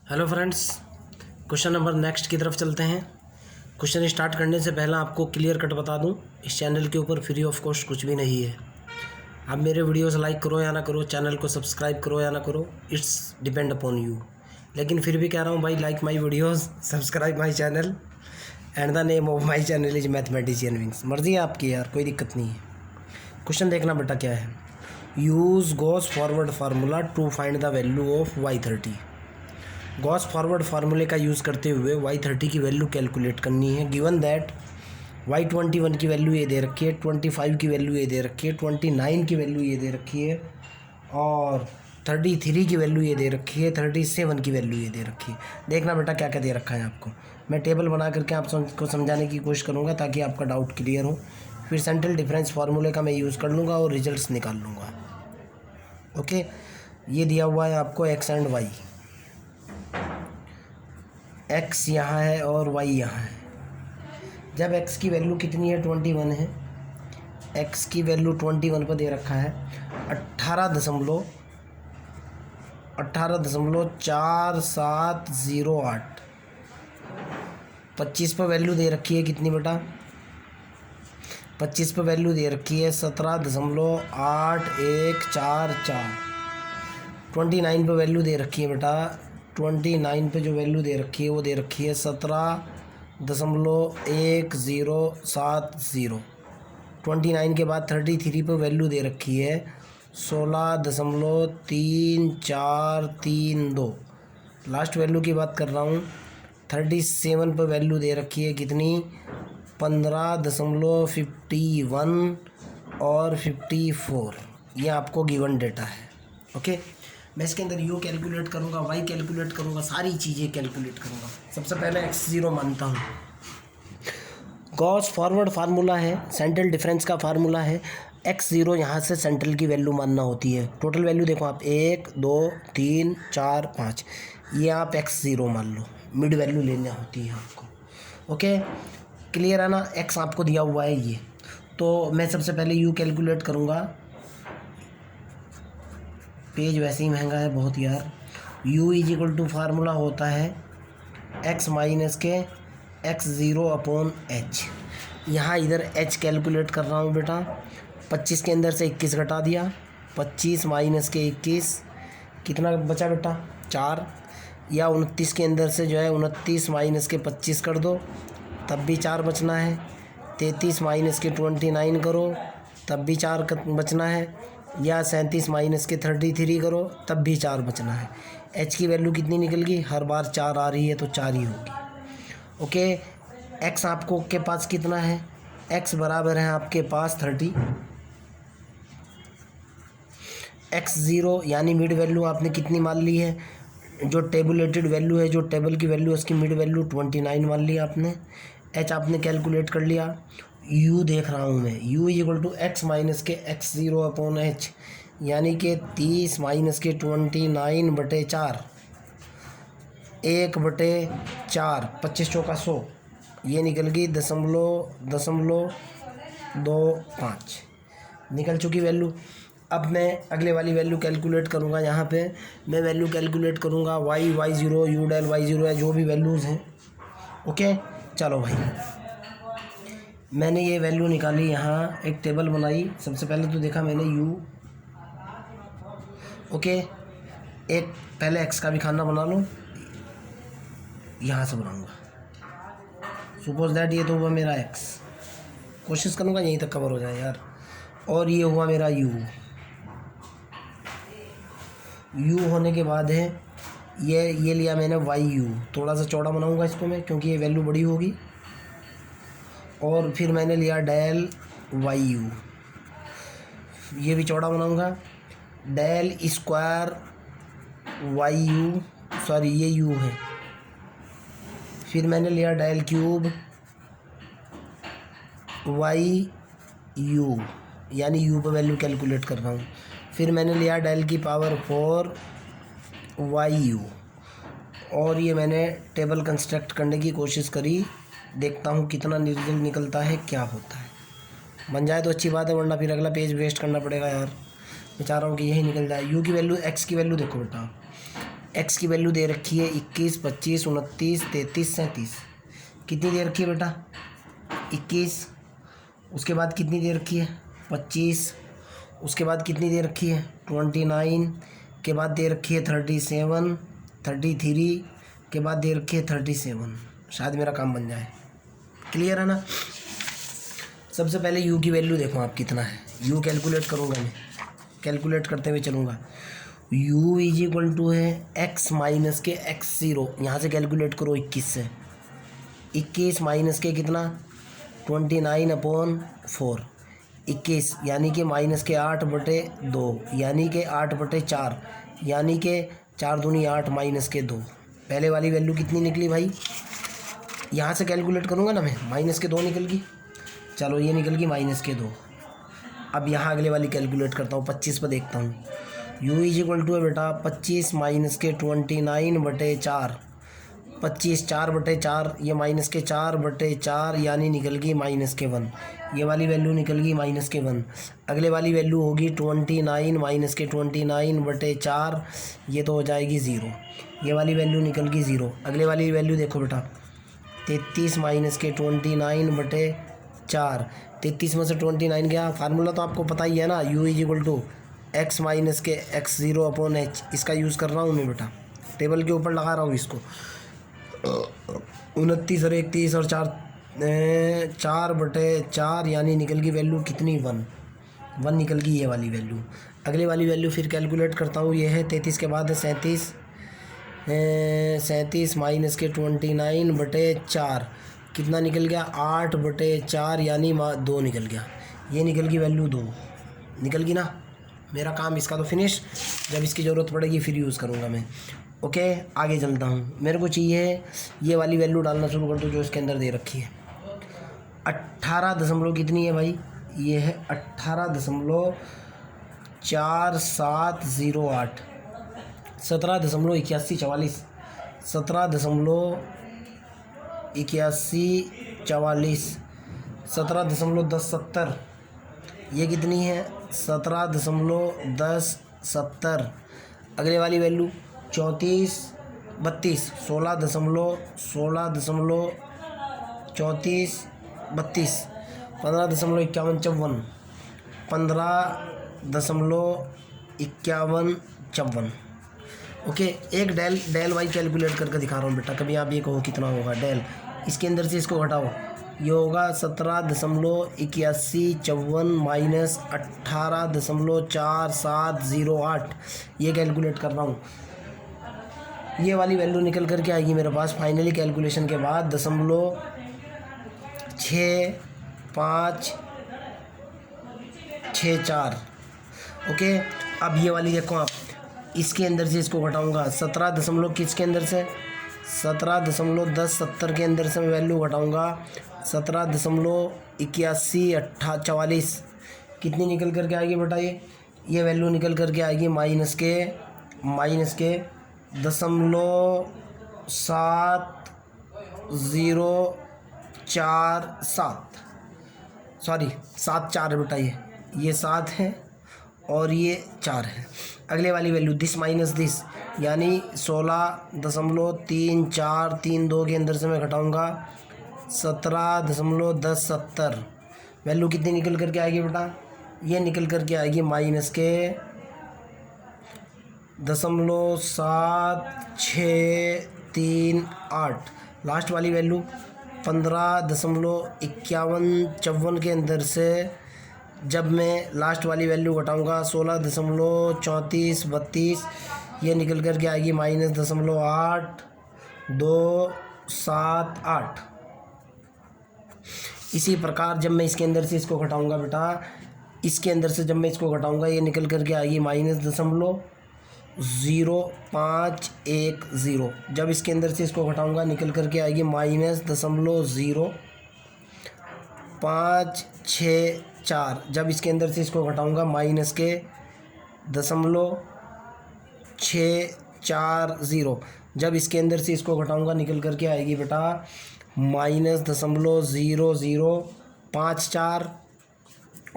Hello friends, question number next की तरफ चलते हैं। क्वेश्चन स्टार्ट करने से पहले आपको क्लियर कट बता दूं, इस चैनल के ऊपर फ्री ऑफ कॉस्ट कुछ भी नहीं है। आप मेरे वीडियोस लाइक करो या ना करो, चैनल को सब्सक्राइब करो या ना करो, इट्स डिपेंड अपॉन यू। लेकिन फिर भी कह रहा हूँ भाई, like my videos, subscribe my channel and the name of my channel is mathematician wings. मर्जी है आपकी यार, कोई दिक्कत नहीं है। क्वेश्चन देखना बेटा क्या है। Use Gauss forward formula to find the value of y30। Gauss forward फार्मूले का यूज़ करते हुए y30 की वैल्यू कैलकुलेट करनी है। गिवन दैट y21 की वैल्यू ये दे रखी है, 25 की वैल्यू ये दे रखी है, 29 की वैल्यू ये दे रखी है और 33 की वैल्यू ये दे रखी है, 37 की वैल्यू ये दे रखी है। देखना बेटा क्या क्या दे रखा है आपको। मैं टेबल बना करके आपको समझाने की कोशिश करूँगा ताकि आपका डाउट क्लियर हो। फिर सेंट्रल डिफरेंस फार्मूले का मैं यूज़ कर लूँगा और रिजल्ट्स निकाल लूँगा। ओके, ये दिया हुआ है आपको एक्स एंड वाई। एक्स यहाँ है और वाई यहाँ है। जब एक्स की वैल्यू कितनी है, 21 है। एक्स की वैल्यू 21 पर दे रखा है 18.4708। 25 पर वैल्यू दे रखी है कितनी बेटा, 25 पर वैल्यू दे रखी है 17.8144। 29 पर वैल्यू दे रखी है बेटा, 29 पे जो वैल्यू दे रखी है वो दे रखी है 17.1070। 29 के बाद 33 पे वैल्यू दे रखी है 16.3432। लास्ट वैल्यू की बात कर रहा हूँ। 37 पे वैल्यू दे रखी है कितनी, 15.51 और 54। ये आपको गिवन डेटा है। ओके, मैं इसके अंदर यू कैलकुलेट करूँगा, वाई कैलकुलेट करूँगा, सारी चीज़ें कैलकुलेट करूँगा। सबसे पहले x0 मानता हूँ। गॉस फॉरवर्ड फार्मूला है, सेंट्रल डिफरेंस का फार्मूला है। x0 यहाँ से सेंट्रल की वैल्यू मानना होती है। टोटल वैल्यू देखो आप, 1 2 3 4 5, ये आप x0 मान लो। मिड वैल्यू लेनी होती है आपको। ओके, क्लियर है ना। x आपको दिया हुआ है ये, तो मैं सबसे पहले u कैलकुलेट करूँगा। पेज वैसे ही महंगा है बहुत यार। u is equal to formula होता है x माइनस के x0 अपॉन h। यहाँ इधर h कैलकुलेट कर रहा हूँ बेटा। 25 के अंदर से 21 घटा दिया, 25 माइनस के 21 कितना बचा बेटा, 4। या 29 के अंदर से जो है 29 माइनस के 25 कर दो, तब भी 4 बचना है। 33 माइनस के 29 करो, तब भी 4 बचना है। या 37 माइनस के 33 करो, तब भी 4 बचना है। h की वैल्यू कितनी निकल गई, हर बार 4 आ रही है तो 4 ही होगी। ओके, x आपको के पास कितना है, x बराबर है आपके पास 30। x0 यानी मिड वैल्यू आपने कितनी मान ली है, जो टेबुलेटेड वैल्यू है, जो टेबल की वैल्यू है उसकी मिड वैल्यू 29 मान ली आपने। h आपने कैलकुलेट कर लिया। u देख रहा हूँ मैं, u is equal to x minus के x0 अपॉन h, यानी कि 30 माइनस के 29/4, 1/4, 25 चौका 100, ये निकल गई 0.25 निकल चुकी वैल्यू। अब मैं अगले वाली वैल्यू कैलकुलेट करूँगा। यहाँ पे मैं वैल्यू कैलकुलेट करूँगा y0, u डेल y0 है, जो भी वैल्यूज़ हैं। ओके, चलो भाई, मैंने ये वैल्यू निकाली, यहाँ एक टेबल बनाई। सबसे पहले तो देखा मैंने u। ओके, एक पहले x का भी खाना बना लो, यहाँ से बनाऊँगा। सपोज दैट ये तो हुआ मेरा x, कोशिश करूँगा यहीं तक कवर हो जाए यार। और ये हुआ मेरा u होने के बाद है ये लिया मैंने yu। थोड़ा सा चौड़ा बनाऊँगा इसको मैं, क्योंकि ये वैल्यू बड़ी होगी। और फिर मैंने लिया डेल yu, ये भी चौड़ा बनाऊँगा। डेल स्क्वायर yu, सॉरी ये u है। फिर मैंने लिया डेल क्यूब yu, यानी u पर वैल्यू कैलकुलेट कर रहा हूँ। फिर मैंने लिया डेल की पावर 4 yu, और ये मैंने टेबल कंस्ट्रक्ट करने की कोशिश करी। देखता हूँ कितना रिजल्ट निकलता है, क्या होता है। बन जाए तो अच्छी बात है, वरना फिर अगला पेज वेस्ट करना पड़ेगा यार। मैं चाह रहा हूँ कि यही निकल जाए। u की वैल्यू, x की वैल्यू देखो बेटा, एक्स की वैल्यू दे रखी है 21, 25, 29, 33, 37। कितनी दे रखी है बेटा? 21। उसके बाद कितनी दे रखी है? 25। उसके बाद कितनी दे रखी है? 29। के बाद दे रखी है 37, 33 के बाद दे रखी है 37। शायद मेरा काम बन जाए। क्लियर है ना? सबसे पहले यू की वैल्यू देखो आप कितना है। यू कैलकुलेट करूँगा मैं, कैलकुलेट करते हुए चलूँगा। u इज इक्वल टू है x माइनस के x0। यहाँ से कैलकुलेट करो 21 से। 21 माइनस के कितना? 29/4। 21 यानी कि माइनस के 8/2 यानी कि 8/4 यानी कि 4 दूनी 8 माइनस के 2। पहले वाली वैल्यू कितनी निकली भाई? यहाँ से कैलकुलेट करूँगा ना मैं, माइनस के 2 निकल गई। चलो ये निकल गई माइनस के 2। अब यहाँ अगले वाली कैलकुलेट करता हूँ, 25 पर देखता हूँ। u इज इक्वल टू है बेटा 25 माइनस के 29/4। 25 4/4 ये माइनस के 4/4 यानी निकल गई माइनस के 1। ये वाली वैल्यू निकल गई माइनस के 1। अगले वाली वैल्यू होगी 29 माइनस के 29/4, ये तो हो जाएगी 0। ये वाली वैल्यू निकल गई 0। अगले वाली वैल्यू देखो बेटा 33 माइनस के 29/4। 33 में से 29 गया। फार्मूला तो आपको पता ही है ना, u is equal to x minus के x0/h। इसका यूज़ कर रहा हूँ मैं बेटा, टेबल के ऊपर लगा रहा हूँ इसको। 29 और 31 और 4/4 यानी निकल गई वैल्यू कितनी? 1 निकल गई ये वाली वैल्यू। अगले वाली वैल्यू फिर कैलकुलेट करता हूँ। ये है 33 के बाद है 37 माइनस के 29/4 कितना निकल गया? 8/4 यानी 2 निकल गया। ये निकल गई वैल्यू 2 निकल गई ना। मेरा काम इसका तो फिनिश। जब इसकी ज़रूरत पड़ेगी फिर यूज़ करूँगा मैं। ओके आगे चलता हूँ। मेरे को चाहिए ये वाली वैल्यू डालना शुरू कर दो जो इसके अंदर दे रखी है। 18 दशमलव कितनी है भाई? ये है 18.4708। 17.8144। 17.8144। 17.1070। ये कितनी है? 17.1070। अगले वाली वैल्यू 34 32। 16.34 32। 15.5154। 15.5154। ओके एक डेल वाई कैलकुलेट करके दिखा रहा हूँ बेटा। कभी आप ये कहो कितना होगा डेल, इसके अंदर से इसको घटाओ। ये होगा 17.8154 माइनस 18.4708। ये कैलकुलेट कर रहा हूँ। ये वाली वैल्यू निकल करके आएगी मेरे पास फाइनली कैलकुलेशन के बाद 0.6564। ओके अब ये वाली देखो आप, इसके अंदर से इसको घटाऊंगा। 17 दशमलव किसके अंदर से? 17.1070 के अंदर से मैं वैल्यू घटाऊंगा। 17.8144 कितनी निकल करके आएगी बेटा? ये वैल्यू निकल करके आएगी माइनस के 0.7047। सॉरी 7 4 बेटा। ये 7 है और ये 4 है। अगले वाली वैल्यू दिस माइनस दिस यानी 16.3432 के अंदर से मैं घटाऊंगा 17.1070। वैल्यू कितनी निकल करके आएगी बेटा? ये निकल करके आएगी माइनस के 0.7638। लास्ट वाली वैल्यू 15.5154 के अंदर से जब मैं लास्ट वाली वैल्यू घटाऊंगा 16.3432 ये निकल कर के आएगी -0.8278। इसी प्रकार जब मैं इसके अंदर से इसको घटाऊंगा बेटा, इसके अंदर से जब मैं इसको घटाऊंगा ये निकल कर के आएगी -0.0510। जब इसके अंदर से इसको घटाऊंगा निकल कर के आएगी -0.564। जब इसके अंदर से इसको घटाऊंगा माइनस के 0.640। जब इसके अंदर से इसको घटाऊंगा निकल कर के आएगी बेटा -0.0054।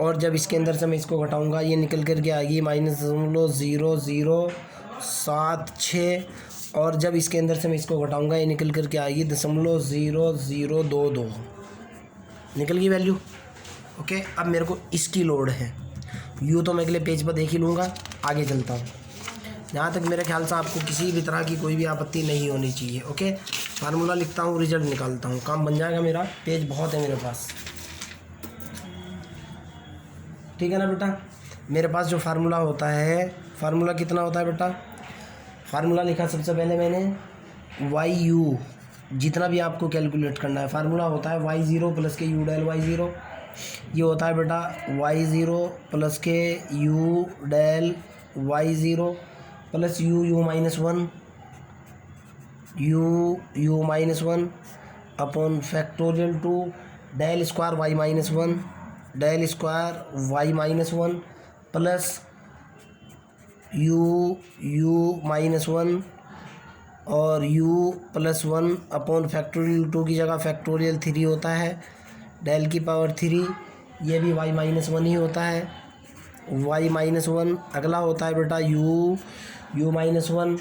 और जब इसके अंदर से मैं इसको घटाऊंगा ये निकल कर के आएगी -0.0076। और जब इसके अंदर से मैं इसको घटाऊंगा ये निकल कर के आएगी 0.0022 निकल गई वैल्यू। ओके, अब मेरे को इसकी लोड है। यू तो मैं अगले पेज पर देख ही लूँगा, आगे चलता हूँ। जहाँ तक मेरे ख्याल से आपको किसी भी तरह की कोई भी आपत्ति नहीं होनी चाहिए। ओके, फार्मूला लिखता हूँ, रिजल्ट निकालता हूँ, काम बन जाएगा मेरा। पेज बहुत है मेरे पास, ठीक है ना बेटा। मेरे पास जो फार्मूला होता है, फार्मूला कितना होता है बेटा, फार्मूला लिखा सबसे पहले मैंने वाई यू, जितना भी आपको कैलकुलेट करना है फार्मूला होता है y0 प्लस के यू डेल y0। ये होता है बेटा y0 प्लस के u del y0 plus u minus one upon factorial two del square y minus one plus u minus one और u प्लस 1 अपॉन फैक्टोरियल 2 की जगह फैक्टोरियल 3 होता है, डेल की पावर 3। ये भी y माइनस 1 ही होता है, y माइनस 1। अगला होता है बेटा u minus 1,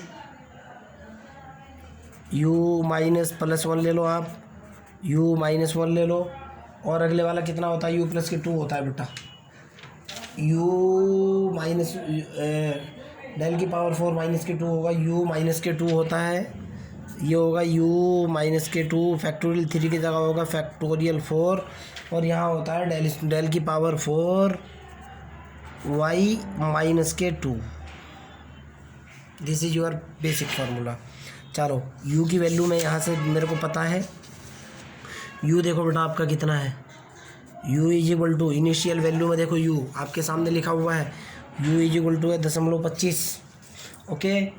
u minus plus 1 ले लो आप, u माइनस 1 ले लो। और अगले वाला कितना होता है, u प्लस के 2 होता है बेटा, u माइनस डेल की पावर 4 माइनस के 2 होगा, u माइनस के 2 होता है। ये होगा u माइनस के 2, फैक्टोरियल 3 की जगह होगा फैक्टोरियल 4, और यहाँ होता है डेल की पावर 4 y माइनस के 2। This is your basic formula. चलो u की वैल्यू में यहाँ से मेरे को पता है, u देखो बेटा आपका कितना है, u is equal to initial value में देखो u आपके सामने लिखा हुआ है, u इज इक्वल टू है 0.25। ओके,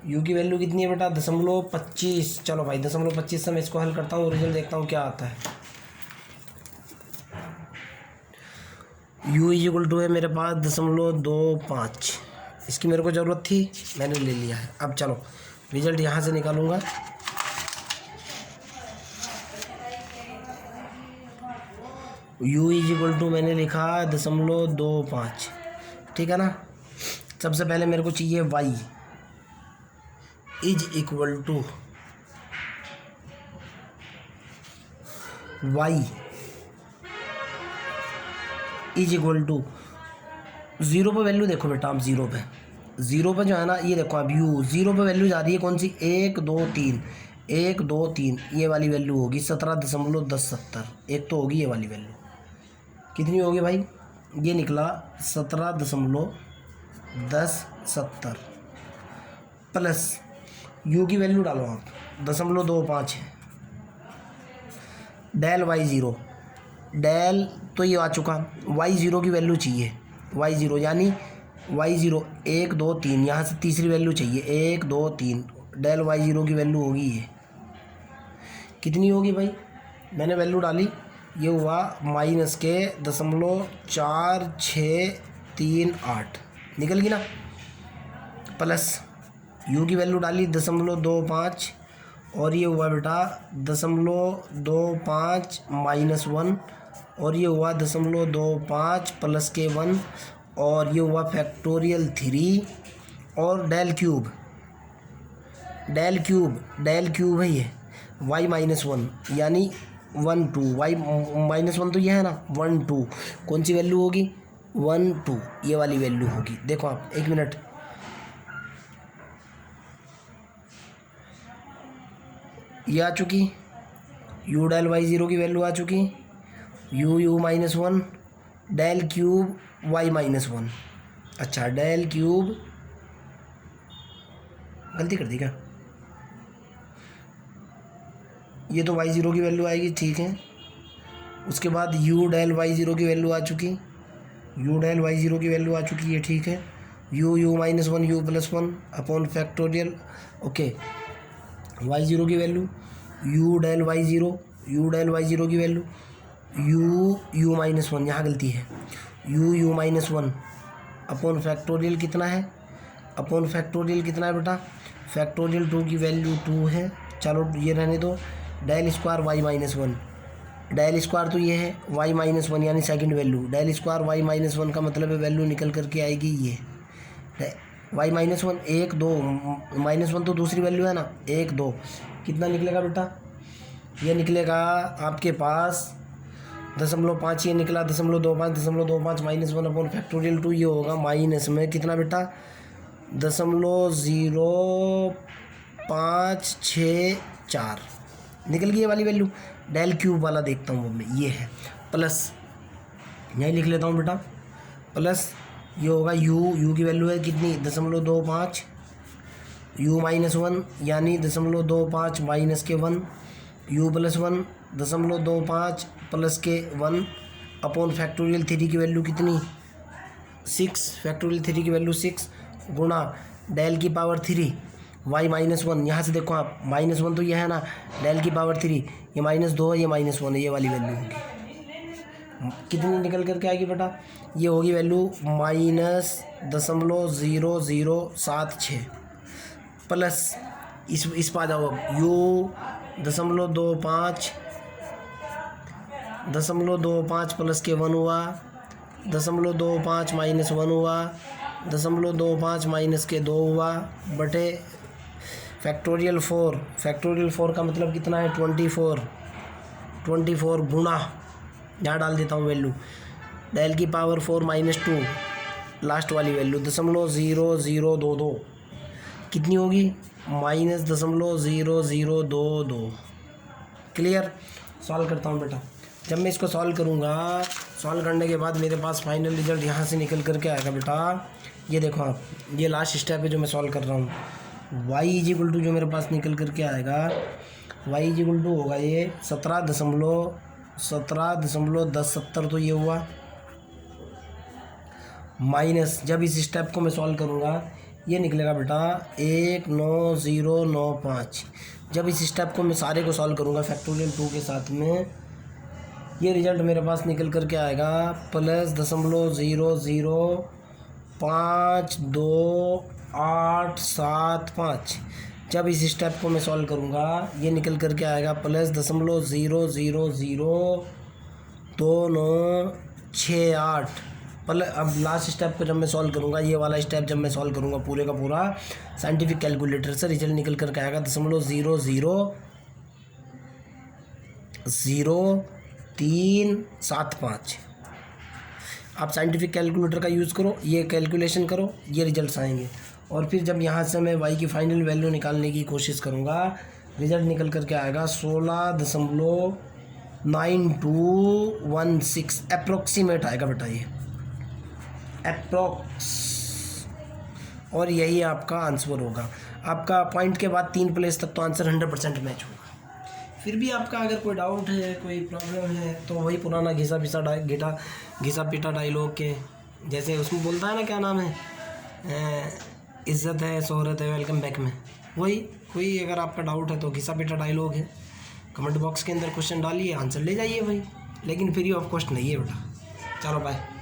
u की वैल्यू कितनी है बेटा 0.25। चलो भाई 0.25 से मैं इसको हल करता हूँ, रिजल्ट देखता हूँ क्या आता है। u इज इक्वल टू है मेरे पास 0.25, इसकी मेरे को ज़रूरत थी, मैंने ले लिया है। अब चलो रिजल्ट यहाँ से निकालूंगा। u इज इक्वल टू मैंने लिखा 0.25, ठीक है ना। सबसे पहले मेरे को चाहिए y is equal to zero पर वैल्यू देखो बेटा आप, ज़ीरो पे जो है ना, ये देखो आप u ज़ीरो पे वैल्यू जा रही है कौन सी, 1 2 3 ये वाली वैल्यू होगी 17.1070। एक तो होगी ये वाली वैल्यू, कितनी होगी भाई, ये निकला 17.1070 प्लस u की वैल्यू डालो आप 0.25 है, डेल y0, डेल तो ये आ चुका, y0 की वैल्यू चाहिए, y0 यानी y0 1 2 3, यहाँ से तीसरी वैल्यू चाहिए 1 2 3, डेल y0 की वैल्यू होगी ये कितनी होगी भाई, मैंने वैल्यू डाली, ये हुआ माइनस के 0.4638 निकल गई ना, प्लस u की वैल्यू डाली 0.25 और ये हुआ बेटा 0.25 माइनस 1 और ये हुआ 0.25 प्लस के 1 और ये हुआ फैक्टोरियल 3 और डेल क्यूब है ये y माइनस 1 यानी 1 2, y माइनस 1 तो ये है ना 1 2, कौन सी वैल्यू होगी 1 2, ये वाली वैल्यू होगी। देखो आप एक मिनट, ये आ चुकी u डेल y0 की वैल्यू आ चुकी, u minus 1 del cube y minus 1। अच्छा डेल क्यूब, गलती कर दी क्या, ये तो y0 की वैल्यू आएगी, ठीक है। उसके बाद u डेल y0 की वैल्यू आ चुकी, की वैल्यू आ चुकी है, ठीक है। u minus 1 u plus 1 upon factorial, okay. y0 की वैल्यू u डेल y0 की वैल्यू u माइनस 1, यहाँ गलती है, u माइनस 1 अपॉन फैक्टोरियल कितना है, बेटा फैक्टोरियल 2 की वैल्यू 2 है। चलो ये रहने दो, del square y minus 1, del square तो ये है y माइनस 1 यानी second value, del square y minus 1 का मतलब है वैल्यू निकल करके आएगी ये y minus one 1 2 minus one तो दूसरी वैल्यू है ना 1 2 कितना निकलेगा बेटा, ये निकलेगा आपके पास 0.5, ये निकला 0.25 माइनस वन अपॉन फैक्टोरियल 2, ये होगा माइनस में कितना बेटा 0.0564 निकल गई ये वाली वैल्यू। डेल क्यूब वाला देखता हूँ मैं, ये है प्लस, यही लिख लेता हूँ बेटा प्लस, ये होगा u की वैल्यू है कितनी 0.25 u माइनस वन यानी 0.25 माइनस के 1 u प्लस 1 0.25 प्लस के 1 अपॉन फैक्टोरियल 3 की वैल्यू कितनी 6, फैक्टोरियल 3 की वैल्यू 6 गुणा डेल की पावर 3 y माइनस वन, यहाँ से देखो आप माइनस वन तो ये है ना, डेल की पावर 3 ये -2 है, ये -1 है, ये वाली वैल्यू होगी कितनी निकल करके आएगी बेटा, ये होगी वैल्यू -0.0076 प्लस इस पर आ जाओ अब u 0.25 प्लस के 1 हुआ 0.25 माइनस 1 हुआ 0.25 माइनस के 2 हुआ बटे फैक्टोरियल 4 का मतलब कितना है 24 गुणा, यहाँ डाल देता हूँ वैल्यू डेल की पावर 4 -2 लास्ट वाली वैल्यू 0.0022 कितनी होगी -0.0022। क्लियर। सॉल्व करता हूँ बेटा, जब मैं इसको सॉल्व करूँगा, सॉल्व करने के बाद मेरे पास फाइनल रिजल्ट यहाँ से निकल करके आएगा बेटा, ये देखो आप, ये लास्ट स्टेप है जो मैं सॉल्व कर रहा हूँ। y इक्वल टू जो मेरे पास निकल करके आएगा, y इक्वल टू होगा ये 17.1070 तो ये हुआ माइनस, जब इस स्टेप को मैं सॉल्व करूँगा ये निकलेगा बेटा 19095। जब इस स्टेप को मैं सारे को सॉल्व करूँगा फैक्टोरियल 2 के साथ में, ये रिजल्ट मेरे पास निकल करके आएगा +0.0527875। जब इस स्टेप को मैं सॉल्व करूँगा ये निकल करके आएगा +0.00298 प्लस। अब लास्ट स्टेप को जब मैं सॉल्व करूँगा, ये वाला स्टेप जब मैं सॉल्व करूँगा पूरे का पूरा साइंटिफिक कैलकुलेटर से, रिजल्ट निकल करके आएगा 0.00375। आप साइंटिफिक कैलकुलेटर का यूज़ करो, ये कैलकुलेशन करो, ये रिजल्ट्स आएंगे। और फिर जब यहाँ से मैं y की फाइनल वैल्यू निकालने की कोशिश करूँगा, रिजल्ट निकल करके आएगा 16.9216 अप्रोक्सीमेट आएगा बेटा, ये अप्रोक्स, और यही आपका आंसर होगा। आपका पॉइंट के बाद 3 प्लेस तक तो आंसर 100% मैच होगा। फिर भी आपका अगर कोई डाउट है, कोई प्रॉब्लम है, तो वही पुराना घिसा पीटा डायलॉग के जैसे उसमें बोलता है ना, क्या नाम है, इज़्ज़त है शोहरत है वेलकम बैक में, वही कोई अगर आपका डाउट है तो घिसा पीटा डायलॉग है। कमेंट बॉक्स के अंदर क्वेश्चन डालिए, आंसर ले जाइए भाई, लेकिन फ्री ऑफ कॉस्ट नहीं है बेटा। चलो बाय।